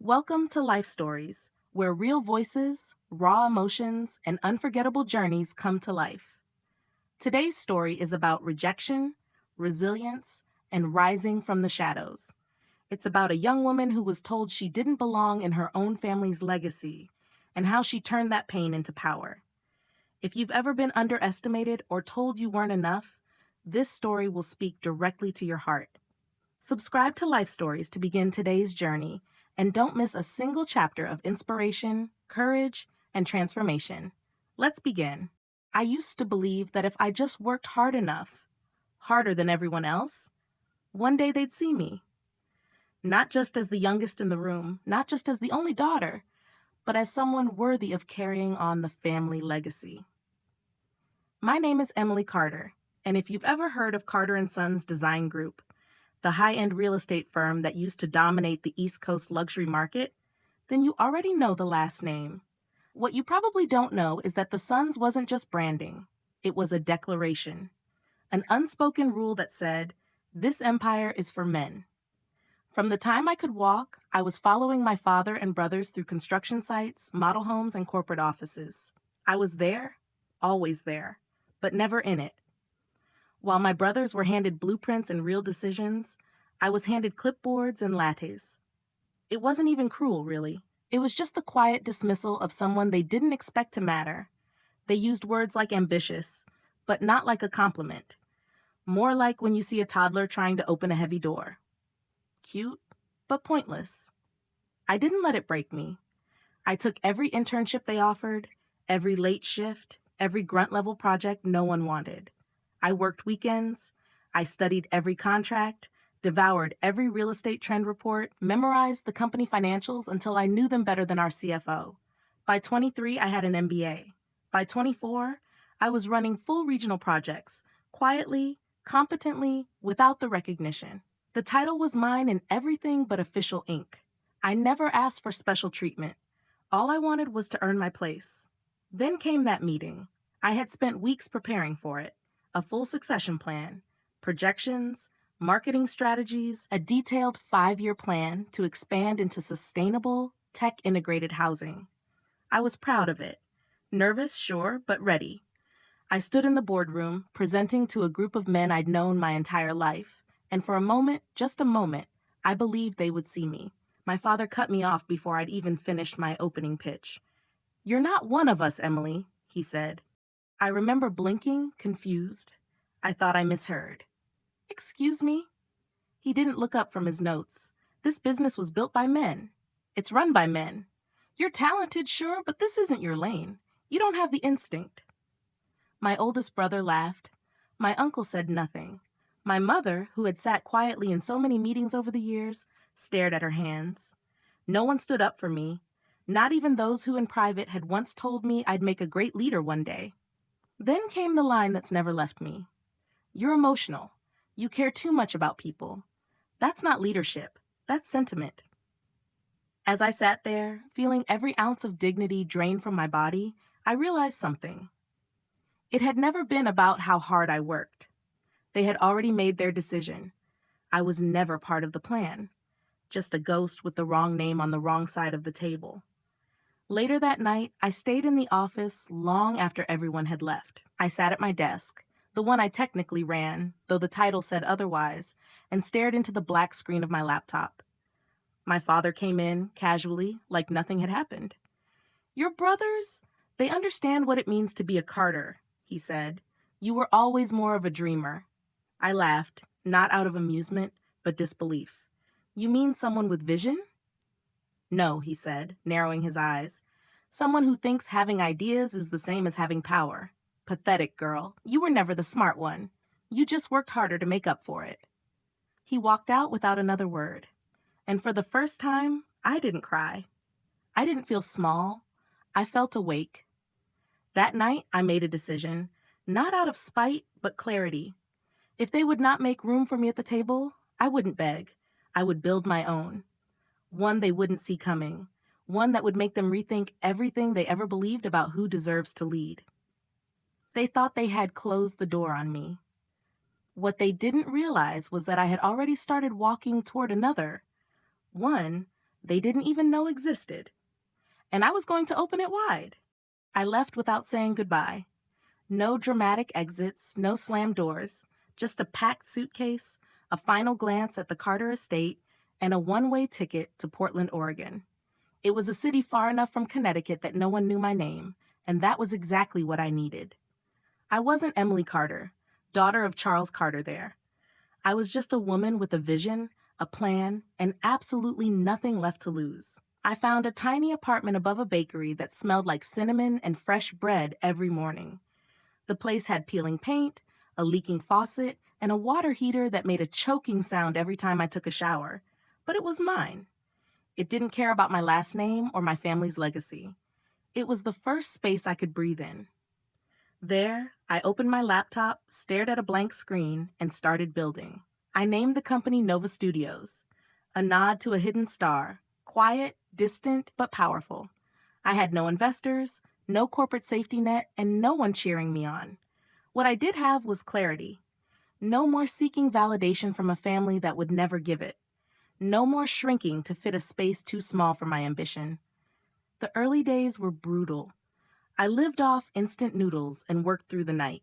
Welcome to Life Stories, where real voices, raw emotions, and unforgettable journeys come to life. Today's story is about rejection, resilience, and rising from the shadows. It's about a young woman who was told she didn't belong in her own family's legacy and how she turned that pain into power. If you've ever been underestimated or told you weren't enough, this story will speak directly to your heart. Subscribe to Life Stories to begin today's journey, and don't miss a single chapter of inspiration, courage, and transformation. Let's begin. I used to believe that if I just worked hard enough, harder than everyone else, one day they'd see me. Not just as the youngest in the room, not just as the only daughter, but as someone worthy of carrying on the family legacy. My name is Emily Carter, and if you've ever heard of Carter & Sons Design Group, the high-end real estate firm that used to dominate the East Coast luxury market, then you already know the last name. What you probably don't know is that the Sons wasn't just branding. It was a declaration, an unspoken rule that said, "This empire is for men." From the time I could walk, I was following my father and brothers through construction sites, model homes, and corporate offices. I was there, always there, but never in it. While my brothers were handed blueprints and real decisions, I was handed clipboards and lattes. It wasn't even cruel, really. It was just the quiet dismissal of someone they didn't expect to matter. They used words like ambitious, but not like a compliment. More like when you see a toddler trying to open a heavy door. Cute, but pointless. I didn't let it break me. I took every internship they offered, every late shift, every grunt-level project no one wanted. I worked weekends, I studied every contract, devoured every real estate trend report, memorized the company financials until I knew them better than our CFO. By 23, I had an MBA. By 24, I was running full regional projects, quietly, competently, without the recognition. The title was mine in everything but official ink. I never asked for special treatment. All I wanted was to earn my place. Then came that meeting. I had spent weeks preparing for it. A full succession plan, projections, marketing strategies, a detailed 5-year plan to expand into sustainable, tech-integrated housing. I was proud of it. Nervous, sure, but ready. I stood in the boardroom, presenting to a group of men I'd known my entire life, and for a moment, just a moment, I believed they would see me. My father cut me off before I'd even finished my opening pitch. "You're not one of us, Emily," he said. I remember blinking, confused. I thought I misheard. "Excuse me?" He didn't look up from his notes. "This business was built by men. It's run by men. You're talented, sure, but this isn't your lane. You don't have the instinct." My oldest brother laughed. My uncle said nothing. My mother, who had sat quietly in so many meetings over the years, stared at her hands. No one stood up for me, not even those who in private had once told me I'd make a great leader one day. Then came the line that's never left me. "You're emotional. You care too much about people. That's not leadership. That's sentiment." As I sat there, feeling every ounce of dignity drain from my body, I realized something. It had never been about how hard I worked. They had already made their decision. I was never part of the plan, just a ghost with the wrong name on the wrong side of the table. Later that night, I stayed in the office long after everyone had left. I sat at my desk, the one I technically ran, though the title said otherwise, and stared into the black screen of my laptop. My father came in, casually, like nothing had happened. "Your brothers, they understand what it means to be a Carter," he said. "You were always more of a dreamer." I laughed, not out of amusement, but disbelief. "You mean someone with vision?" "No," he said, narrowing his eyes. "Someone who thinks having ideas is the same as having power. Pathetic, girl. You were never the smart one. You just worked harder to make up for it." He walked out without another word. And for the first time, I didn't cry. I didn't feel small. I felt awake. That night, I made a decision, not out of spite, but clarity. If they would not make room for me at the table, I wouldn't beg. I would build my own. One they wouldn't see coming. One that would make them rethink everything they ever believed about who deserves to lead. They thought they had closed the door on me. What they didn't realize was that I had already started walking toward another. One they didn't even know existed. And I was going to open it wide. I left without saying goodbye. No dramatic exits, no slammed doors, just a packed suitcase, a final glance at the Carter estate, and a one-way ticket to Portland, Oregon. It was a city far enough from Connecticut that no one knew my name, and that was exactly what I needed. I wasn't Emily Carter, daughter of Charles Carter there. I was just a woman with a vision, a plan, and absolutely nothing left to lose. I found a tiny apartment above a bakery that smelled like cinnamon and fresh bread every morning. The place had peeling paint, a leaking faucet, and a water heater that made a choking sound every time I took a shower. But it was mine. It didn't care about my last name or my family's legacy. It was the first space I could breathe in. There, I opened my laptop, stared at a blank screen, and started building. I named the company Nova Studios, a nod to a hidden star, quiet, distant, but powerful. I had no investors, no corporate safety net, and no one cheering me on. What I did have was clarity. No more seeking validation from a family that would never give it. No more shrinking to fit a space too small for my ambition. The early days were brutal. I lived off instant noodles and worked through the night.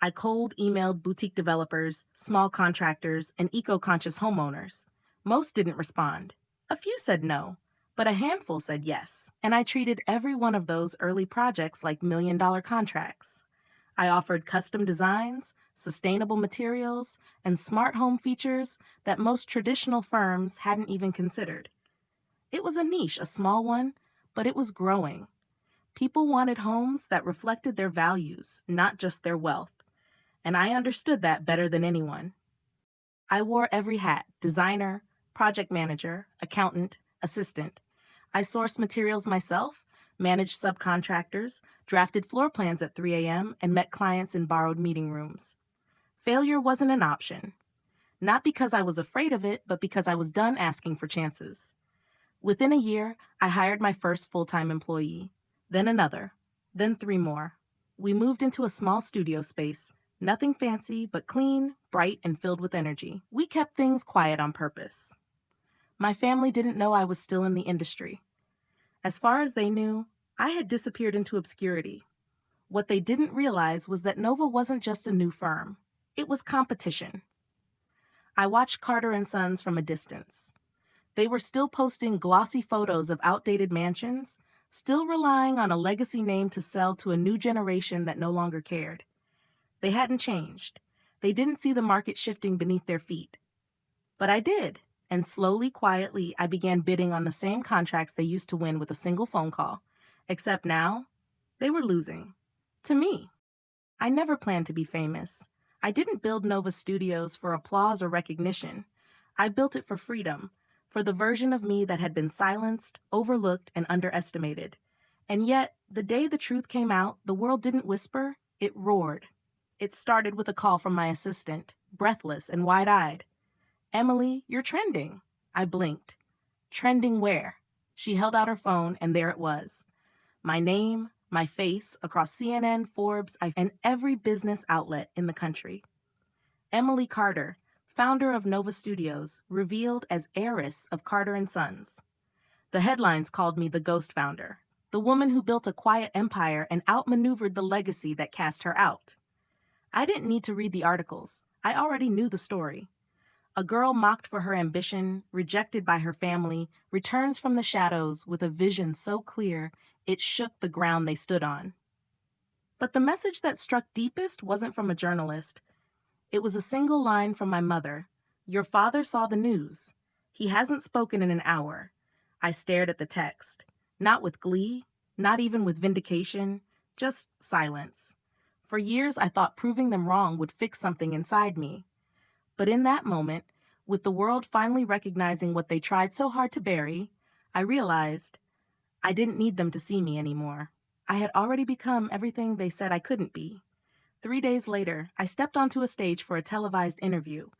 I cold emailed boutique developers, small contractors, and eco-conscious homeowners. Most didn't respond. A few said no, but a handful said yes, and I treated every one of those early projects like million-dollar contracts. I offered custom designs, sustainable materials, and smart home features that most traditional firms hadn't even considered. It was a niche, a small one, but it was growing. People wanted homes that reflected their values, not just their wealth, and I understood that better than anyone. I wore every hat: designer, project manager, accountant, assistant. I sourced materials myself, managed subcontractors, drafted floor plans at 3 a.m., and met clients in borrowed meeting rooms. Failure wasn't an option, not because I was afraid of it, but because I was done asking for chances. Within a year, I hired my first full-time employee, then another, then three more. We moved into a small studio space, nothing fancy, but clean, bright, and filled with energy. We kept things quiet on purpose. My family didn't know I was still in the industry. As far as they knew, I had disappeared into obscurity. What they didn't realize was that Nova wasn't just a new firm. It was competition. I watched Carter and Sons from a distance. They were still posting glossy photos of outdated mansions, still relying on a legacy name to sell to a new generation that no longer cared. They hadn't changed. They didn't see the market shifting beneath their feet. But I did, and slowly, quietly, I began bidding on the same contracts they used to win with a single phone call. Except now, they were losing. To me. I never planned to be famous. I didn't build Nova Studios for applause or recognition. I built it for freedom, for the version of me that had been silenced, overlooked, and underestimated. And yet, the day the truth came out, the world didn't whisper, it roared. It started with a call from my assistant, breathless and wide-eyed. "Emily, you're trending." I blinked. Trending where? She held out her phone, and there it was. My name, my face, across CNN, Forbes, and every business outlet in the country. Emily Carter, founder of Nova Studios, revealed as heiress of Carter and Sons. The headlines called me the ghost founder, the woman who built a quiet empire and outmaneuvered the legacy that cast her out. I didn't need to read the articles. I already knew the story. A girl mocked for her ambition, rejected by her family, returns from the shadows with a vision so clear it shook the ground they stood on. But the message that struck deepest wasn't from a journalist. It was a single line from my mother. "Your father saw the news. He hasn't spoken in an hour." I stared at the text. Not with glee, not even with vindication, just silence. For years, I thought proving them wrong would fix something inside me. But in that moment, with the world finally recognizing what they tried so hard to bury, I realized I didn't need them to see me anymore. I had already become everything they said I couldn't be. 3 days later, I stepped onto a stage for a televised interview.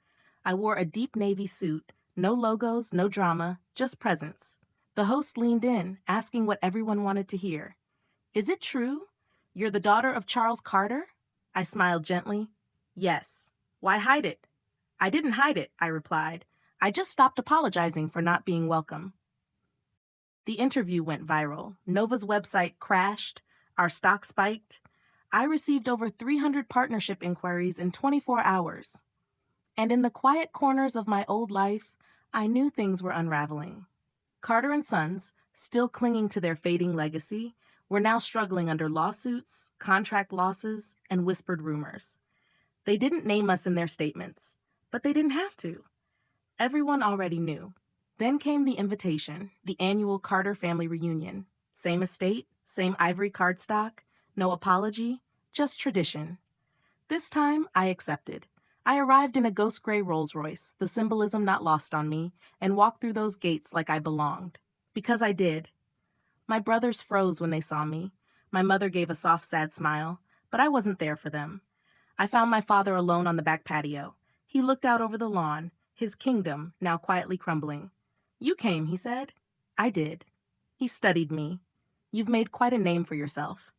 I wore a deep navy suit, no logos, no drama, just presence. The host leaned in, asking what everyone wanted to hear. "Is it true? You're the daughter of Charles Carter?" I smiled gently. "Yes. Why hide it?" "I didn't hide it," I replied. "I just stopped apologizing for not being welcome." The interview went viral. Nova's website crashed. Our stock spiked. I received over 300 partnership inquiries in 24 hours. And in the quiet corners of my old life, I knew things were unraveling. Carter and Sons, still clinging to their fading legacy, were now struggling under lawsuits, contract losses, and whispered rumors. They didn't name us in their statements, but they didn't have to. Everyone already knew. Then came the invitation, the annual Carter family reunion. Same estate, same ivory cardstock, no apology, just tradition. This time, I accepted. I arrived in a ghost gray Rolls Royce, the symbolism not lost on me, and walked through those gates like I belonged. Because I did. My brothers froze when they saw me. My mother gave a soft, sad smile, but I wasn't there for them. I found my father alone on the back patio. He looked out over the lawn, his kingdom now quietly crumbling. "You came," he said. "I did." He studied me. "You've made quite a name for yourself."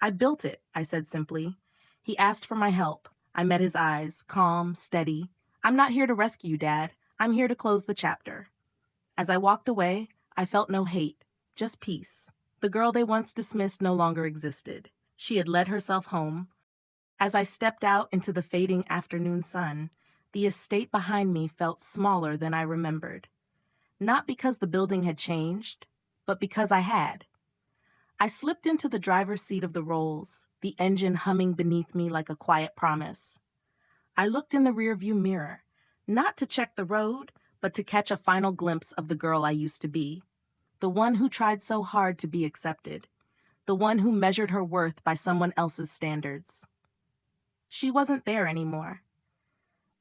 "I built it," I said simply. He asked for my help. I met his eyes, calm, steady. "I'm not here to rescue you, Dad. I'm here to close the chapter." As I walked away, I felt no hate, just peace. The girl they once dismissed no longer existed. She had led herself home. As I stepped out into the fading afternoon sun, the estate behind me felt smaller than I remembered. Not because the building had changed, but because I had. I slipped into the driver's seat of the Rolls, the engine humming beneath me like a quiet promise. I looked in the rearview mirror, not to check the road, but to catch a final glimpse of the girl I used to be. The one who tried so hard to be accepted. The one who measured her worth by someone else's standards. She wasn't there anymore.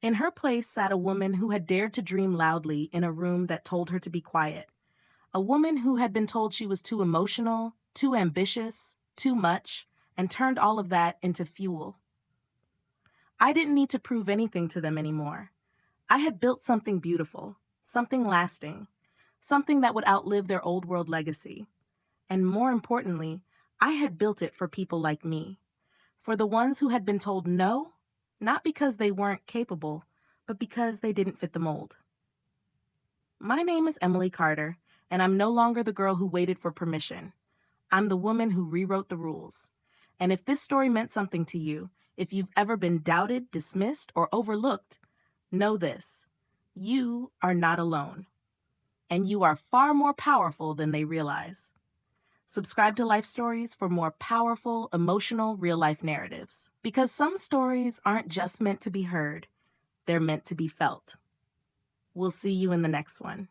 In her place sat a woman who had dared to dream loudly in a room that told her to be quiet. A woman who had been told she was too emotional, too ambitious, too much, and turned all of that into fuel. I didn't need to prove anything to them anymore. I had built something beautiful, something lasting, something that would outlive their old world legacy. And more importantly, I had built it for people like me. For the ones who had been told no, not because they weren't capable, but because they didn't fit the mold. My name is Emily Carter, and I'm no longer the girl who waited for permission. I'm the woman who rewrote the rules. And if this story meant something to you, if you've ever been doubted, dismissed, or overlooked, know this: you are not alone. And you are far more powerful than they realize. Subscribe to Life Stories for more powerful, emotional, real-life narratives. Because some stories aren't just meant to be heard, they're meant to be felt. We'll see you in the next one.